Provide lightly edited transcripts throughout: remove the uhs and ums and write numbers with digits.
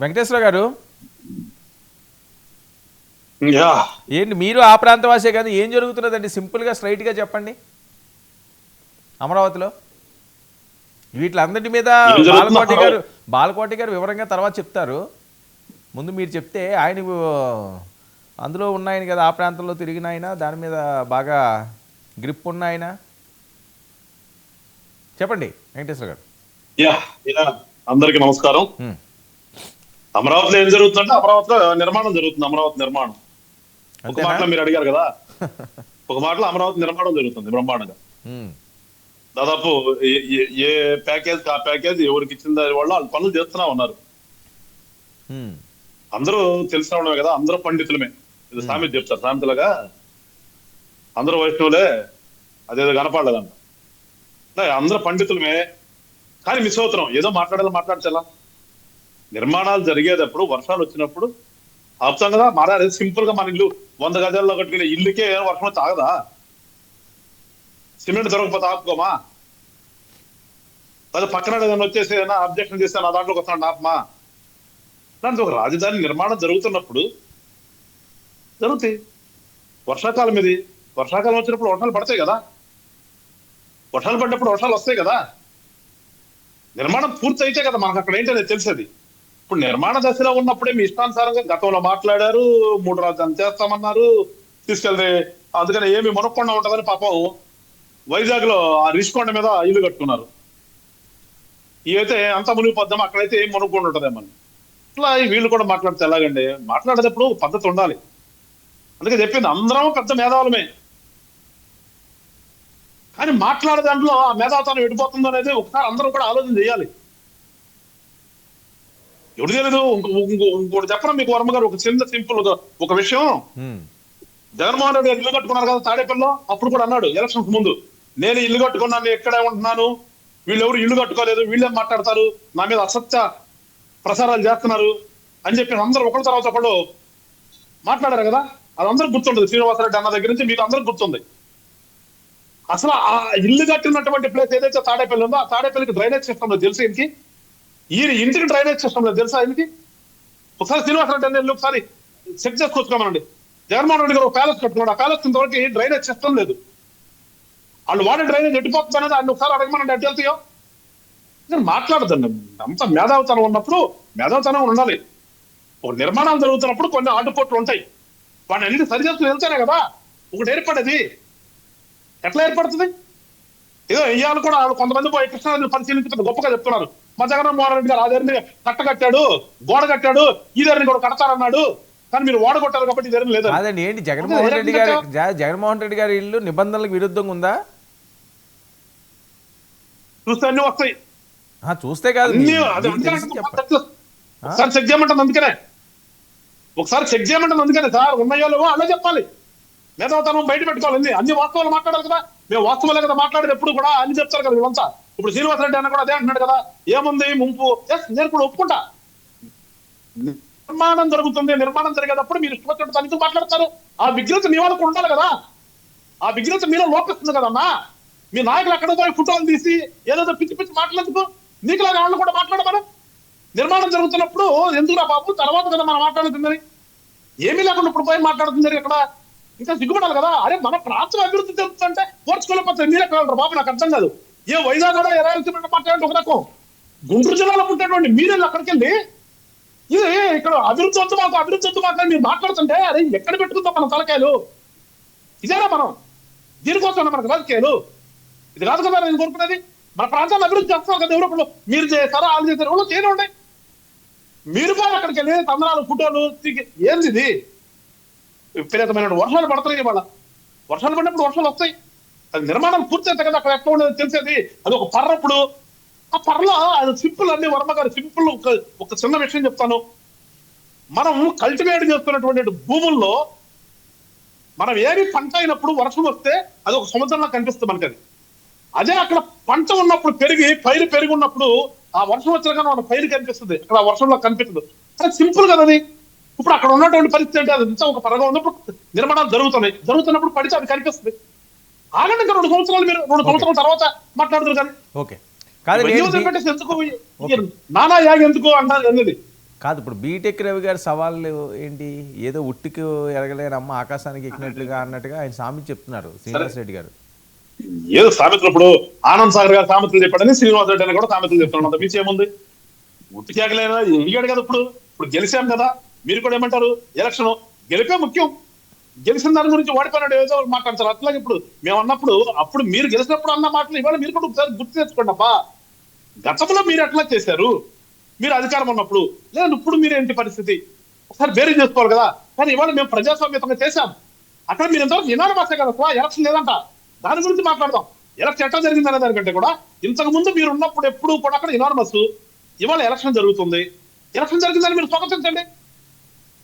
వెంకటేశ్వర గారు యా ఏంటి మీరు ఆ ప్రాంతవాసే కానీ ఏం జరుగుతున్నదండి సింపుల్గా స్ట్రైట్గా చెప్పండి అమరావతిలో వీటిలందరి మీద బాలకోటి గారు వివరంగా తర్వాత చెప్తారు. ముందు మీరు చెప్తే ఆయన అందులో ఉన్నాయని కదా, ఆ ప్రాంతంలో తిరిగిన ఆయన, దాని మీద బాగా గ్రిప్ ఉన్న ఆయన. చెప్పండి వెంకటేశ్వర గారు. యా అందరికి నమస్కారం. అమరావతిలో ఏం జరుగుతుందంటే అమరావతిలో నిర్మాణం జరుగుతుంది. అమరావతి నిర్మాణం ఒక మాటలో మీరు అడిగారు కదా, ఒక మాటలో అమరావతి నిర్మాణం జరుగుతుంది బ్రహ్మాండంగా. దాదాపు ఏ ప్యాకేజ్ ఆ ప్యాకేజ్ ఎవరికి ఇచ్చిన వాళ్ళు పనులు చేస్తున్నా ఉన్నారు. అందరూ తెలిసిన వాళ్ళమే కదా, అందరూ పండితులమే. ఇది సామెత చెప్తారు, సామెతలుగా అందరూ వైష్ణవులే, అదేదో కనపడలేదంట. అందరూ పండితులమే, కానీ మిస్ అవుతున్నాం. ఏదో మాట్లాడాలా నిర్మాణాలు జరిగేటప్పుడు వర్షాలు వచ్చినప్పుడు ఆపుతాం కదా. మారాలి సింపుల్ గా మన ఇల్లు 100 గజాల్లో కట్టుకునే ఇల్లుకే వర్షం వచ్చి ఆగదా? సిమెంట్ దొరకపోతే ఆపుకోమా? అదే పక్కన ఏదైనా వచ్చేసి ఏదైనా అబ్జెక్షన్ చేస్తే నా దాంట్లోకి వస్తాను ఆపమా? దాంట్లో ఒక రాజధాని నిర్మాణం జరుగుతున్నప్పుడు జరుగుతాయి. వర్షాకాలం ఇది, వర్షాకాలం వచ్చినప్పుడు వర్షాలు పడతాయి కదా, వర్షాలు పడినప్పుడు వర్షాలు వస్తాయి కదా. నిర్మాణం పూర్తి అయితే కదా మనకు అక్కడ ఏంటనేది తెలిసేది. ఇప్పుడు నిర్మాణ దశలో ఉన్నప్పుడే మీ ఇష్టానుసారంగా గతంలో మాట్లాడారు, 3 రాజధానులు చేస్తామన్నారు, తీసుకెళ్తే అందుకని ఏమి మునక్కుండా ఉంటుందని పాపం వైజాగ్ లో ఆ రిషికొండ మీద ఇల్లు కట్టుకున్నారు. ఇవైతే అంత మునిగిపోద్దాం, అక్కడైతే ఏం మునుక్కుండా ఉంటుందేమని. ఇట్లా వీళ్ళు కూడా మాట్లాడితే ఎలాగండి? మాట్లాడేటప్పుడు పద్ధతి ఉండాలి. అందుకే చెప్పింది అందరం పెద్ద మేధావులమే, కానీ మాట్లాడే దాంట్లో ఆ మేధావితనం ఎడిపోతుందో అనేది ఒకసారి అందరూ కూడా ఆలోచన చేయాలి. ఎవరు తెలియదు. ఇంకోటి చెప్పడం మీకు వర్మ గారు, ఒక చిన్న సింపుల్ ఒక విషయం. జగన్మోహన్ రెడ్డి గారు ఇల్లు కట్టుకున్నారు కదా తాడేపల్లిలో, అప్పుడు కూడా అన్నాడు ఎలక్షన్స్ ముందు, నేను ఇల్లు కట్టుకున్నాను, ఎక్కడే ఉంటున్నాను, వీళ్ళెవరు ఇల్లు కట్టుకోలేదు, వీళ్ళేం మాట్లాడతారు, నా మీద అసత్య ప్రసారాలు చేస్తున్నారు అని చెప్పి అందరూ ఒకరి తర్వాత ఒకళ్ళు మాట్లాడారు కదా. అది అందరికి గుర్తుంటుంది. శ్రీనివాసరెడ్డి అన్న దగ్గర నుంచి మీకు అందరికి గుర్తుంది. అసలు ఆ ఇల్లు కట్టినటువంటి ప్లేస్ ఏదైతే తాడేపల్లి ఉందో, ఆ తాడేపల్లికి డ్రైనేజ్ సిస్టమ్ లో తెలుసు ఇంటికి, ఈ ఇంటికి డ్రైనేజ్ సిస్టమ్ లో తెలుసా ఇంటికి? ఒకసారి శ్రీనివాసరెడ్డి అన్న ఒకసారి చెక్ చేసుకొచ్చుకోమనండి. జగన్మోహన్ రెడ్డి గారు ఒక ప్యాలెస్ కట్టుకున్నాడు, ఆ ప్యాలెస్ ఇంతవరకు డ్రైనేజ్ సిస్టమ్ లేదు. వాళ్ళు వాడే డ్రైనేజ్ ఎట్టిపోతుంది అనేది ఆయన ఒకసారి అడగమనండి, ఎట్టి వెళ్తాయో. మాట్లాడదండి. అంత మేధావితనం ఉన్నప్పుడు మేధావితనం ఉండాలి. ఒక నిర్మాణాలు జరుగుతున్నప్పుడు కొన్ని ఆటుపోట్లు ఉంటాయి, వాడిని అన్నిటి సరి చేసుకుని వెళ్తేనే కదా ఒకటి ఏర్పడేది. ఎట్లా ఏర్పడుతుంది? ఏదో ఇయ్యాలు కూడా కొంతమంది పోయి కృష్ణానదిని పరిశీలించి గొప్పగా చెప్తున్నారు. మా జగన్మోహన్ రెడ్డి గారు అదేంటి కట్ట కట్టాడు, గోడ కట్టాడు, ఈ ధరని కూడా కడతారన్నాడు, కానీ మీరు ఓడ కొట్టారు కాబట్టి ధరని లేదు. అదండి ఏంటి జగన్మోహన్ రెడ్డి గారి ఇల్లు నిబంధనలకు విరుద్ధంగా ఉందా? చూస్తే అన్ని వస్తాయి. చూస్తే కాదు, ఒకసారి చెక్ చేయమంటుంది. అందుకనే సార్ ఉన్నాయో లేవో అలా చెప్పాలి. మేధావితనం బయట పెట్టుకోవాలి. అన్ని వాస్తవాలు మాట్లాడాలి కదా. మేము వాస్తవాలే కదా మాట్లాడేది, ఎప్పుడు కూడా అన్ని చెప్తారు కదా వీళ్ళంతా. ఇప్పుడు శ్రీనివాసరెడ్డి అన్న కూడా అదే అంటున్నాడు కదా, ఏముంది ముంపు, నేను కూడా ఒప్పుకుంటా. నిర్మాణం జరుగుతుంది, నిర్మాణం జరిగేటప్పుడు మీరు ఇష్టపడినట్టు తనిఖీ మాట్లాడతారు. ఆ విగ్రహత మీ వాళ్ళకు ఉండాలి కదా, ఆ విగ్రహత మీలో లోపిస్తుంది కదమ్మా. మీ నాయకులు అక్కడ పోయి ఫోటోలు తీసి ఏదో పిచ్చి పిచ్చి మాట్లాడేందుకు? నీకులాగా వాళ్ళు కూడా మాట్లాడమను. నిర్మాణం జరుగుతున్నప్పుడు ఎందుకురా బాబు, తర్వాత కదా మనం మాట్లాడుతుందని. ఏమీ లేకుండా ఇప్పుడు పోయి మాట్లాడుతుంది ఇక్కడ, ఇంకా సిగ్గుపడాలి కదా. అరే మన ప్రాంతం అభివృద్ధి జరుగుతుందంటే పోర్చుకోలేకపోతే మీరే కావాలి బాబు, నాకు అర్థం కాదు. ఏ వైజాగ్ మాట్లాడండి ఒక రకం, గుంటూరు జిల్లాలో పుట్టేటువంటి మీరెళ్ళి అక్కడికి వెళ్ళి ఇది ఇక్కడ అభివృద్ధి వద్దు మాకు మీరు మాట్లాడుతుంటే, అరే ఎక్కడ పెట్టుకుంటాం మన తలకాయలు? ఇదేనా మనం? దీనికోసం మనకు రాజకీయాలు? ఇది కాదు కదా నేను కోరుకునేది. మన ప్రాంతాన్ని అభివృద్ధి చేస్తున్నారు కదా ఎవరో, మీరు చేస్తారా వాళ్ళు చేస్తారు, ఎవరో చేయడం ఉండే. మీరు పోయి అక్కడికి వెళ్ళి తందనాలు ఫోటోలు ఏంది ఇది? విపరీతమైన వర్షాలు పడతాయి. ఇవాళ వర్షాలు పడినప్పుడు వర్షాలు వస్తాయి, అది నిర్మాణం పూర్తి అయితే కదా అక్కడ ఎట్లా ఉండేది తెలిసేది. అది ఒక పర్రప్పుడు, ఆ పర్రలో అది సింపుల్ అన్ని వర్మ గారు సింపుల్. ఒక చిన్న విషయం చెప్తాను. మనం కల్టివేట్ చేస్తున్నటువంటి భూముల్లో మనం ఏమి పంట అయినప్పుడు వర్షం వస్తే అది ఒక సముద్రంలో కనిపిస్తుంది మనకి. అదే అక్కడ పంట ఉన్నప్పుడు పైరు పెరిగి ఉన్నప్పుడు ఆ వర్షం వచ్చినా మన పైరు కనిపిస్తుంది, అక్కడ ఆ వర్షంలో కనిపిస్తుంది. అది సింపుల్ కదా అది. ఇప్పుడు అక్కడ ఉన్నటువంటి పరిస్థితి అంటే అది ఇంత ఒక పరగా ఉన్నప్పుడు నిర్మాణాలు జరుగుతున్నప్పుడు పడితే అది కనిపిస్తుంది. ఆగండి, 2 సంవత్సరాలు మీరు 2 సంవత్సరాల తర్వాత మాట్లాడుతున్నారు కానీ ఓకే కాదు, ఎందుకు నానా యాగ ఎందుకు అంటారు అన్నది. కాదు ఇప్పుడు బీటెక్ రవి గారి సవాళ్ళు ఏంటి? ఏదో ఉట్టికి ఎరగలేనమ్మ ఆకాశానికి ఎక్కినట్లుగా అన్నట్టుగా ఆయన సామెత చెప్తున్నారు శ్రీనివాస్ రెడ్డి గారు. ఏదో సామెతలు ఇప్పుడు ఆనంద్ సాగర్ గారు సామెతలు చెప్పాడని శ్రీనివాస్ రెడ్డి అని కూడా సామెతలు చెప్తున్నాడు. అంత మించి ఏముంది? ఉట్టికేకలేదా ఎగిగాడు కదా. ఇప్పుడు గెలిచాం కదా, మీరు కూడా ఏమంటారు? ఎలక్షన్ గెలిపే ముఖ్యం. గెలిచిన దాని గురించి ఓడిపోయినాడు ఏదో మాట్లాడతారు. అట్లాగే ఇప్పుడు మేము అన్నప్పుడు, అప్పుడు మీరు గెలిచినప్పుడు అన్న మాటలు ఇవాళ మీరు కూడా ఒకసారి గుర్తు తెచ్చుకోండి అబ్బా. గతంలో మీరు ఎట్లా చేశారు? మీరు అధికారం ఉన్నప్పుడు లేదంటే ఇప్పుడు మీరు ఏంటి పరిస్థితి ఒకసారి బేరీ చేసుకోవాలి కదా. కానీ ఇవాళ మేము ప్రజాస్వామ్యంగా చేశాం. అక్కడ మీరు ఎంతవరకు యునానిమస్ కదా, ఎలక్షన్ లేదంట. దాని గురించి మాట్లాడదాం. ఎలక్షన్ ఎట్లా జరిగిందనే దానికంటే కూడా ఇంతకు ముందు మీరు ఉన్నప్పుడు ఎప్పుడు కూడా అక్కడ యునానిమస్. ఇవాళ ఎలక్షన్ జరుగుతుంది. ఎలక్షన్ జరిగిందని మీరు స్వాగతించండి.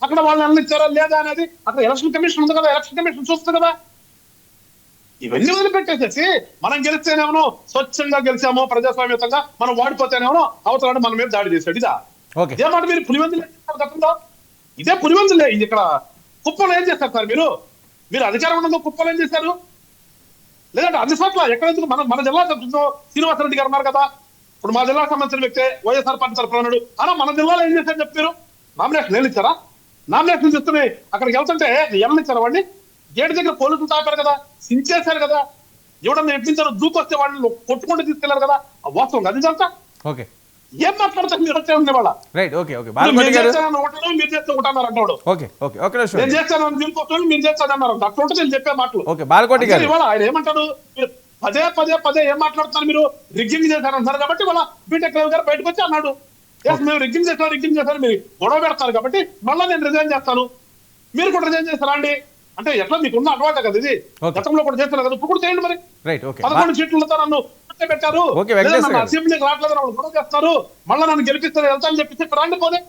అక్కడ వాళ్ళు నిర్ణయించారా లేదా అనేది అక్కడ ఎలక్షన్ కమిషన్ ఉంది కదా, ఎలక్షన్ కమిషన్ చూస్తుంది కదా. ఇవన్నీ వదిలిపెట్టేసేసి మనం గెలిస్తేనేమో స్వచ్ఛంగా గెలిచామో ప్రజాస్వామ్యంగా, మనం వాడిపోతేనేమో అవతల మన మీద దాడి చేశాడు. ఇదా ఇదే మాట మీరు పులివెందులు గతంలో ఇదే పులివెందులే. ఇది ఇక్కడ కుప్పలు ఏం చేస్తారు సార్? మీరు అధికారం ఉన్నందుకు కుప్పలు ఏం చేశారు? లేదంటే అన్ని చోట్ల ఎక్కడెందుకు మన జిల్లా శ్రీనివాసరెడ్డి గారు ఉన్నారు కదా. ఇప్పుడు మా జిల్లాకు సంబంధించిన వ్యక్తే వైఎస్ఆర్ పార్టీ తరఫున ఉన్నాడు. అలా మన జిల్లాలో ఏం చేశారు చెప్పారు? నామినేషన్ ఏమి ఇచ్చారా? నామినేషన్ ఇస్తున్నాయి. అక్కడికి వెళ్తుంటే ఎవరిని ఇచ్చారు? వాడిని గేట్ దగ్గర పోలీసులు తాపారు కదా, సించేశారు కదా. ఎవడన్నా ఎట్టించారు? దూకొస్తే వాళ్ళని కొట్టుకుంటూ తీసుకెళ్లారు కదా. ఆ వాస్తవం అది ఇదంతా. ఓకే, ఏం మాట్లాడతారు మీరు? వచ్చే ఉండేవాళ్ళ రైట్. ఓకే ఓకే మీరు చేస్తే ఒకటన్నారు అంటాడు. ఓకే ఓకే ఓకే నేను చేస్తాను దీనికోసం మీరు చేస్తానన్నారు. అట్లా ఉంటుంది నేను చెప్పే మాటలు. ఓకే బాలకోటి గారు ఇవాళ ఆయన ఏమంటాడు? పదే ఏం మాట్లాడుతున్నారు? మీరు రిగ్గింగ్ చేశారంటున్నారు కాబట్టి వాళ్ళ బీటెక్ రవి గారు బయటకు వచ్చి అన్నాడు, మేము రిగ్గింగ్ చేశారు మీరు గొడవ పెడతారు కాబట్టి మళ్ళీ నేను రిజైన్ చేస్తాను. మీరు కూడా రిజైన్ చేస్తారా అండి? అంటే ఎట్లా మీకున్న అలవాటే కదా ఇది. గతంలో కూడా చేస్తున్నారు కదా, ఇప్పుడు కూడా చేయండి మరి. రైట్. ఓకే 11 సీట్లతో నన్ను పెట్టారు, అసెంబ్లీకి రావట్లేదు, గొడవ చేస్తారు, మళ్ళీ నన్ను గెలిపిస్తారు వెళ్తానని చెప్పి రాండి పోనీ.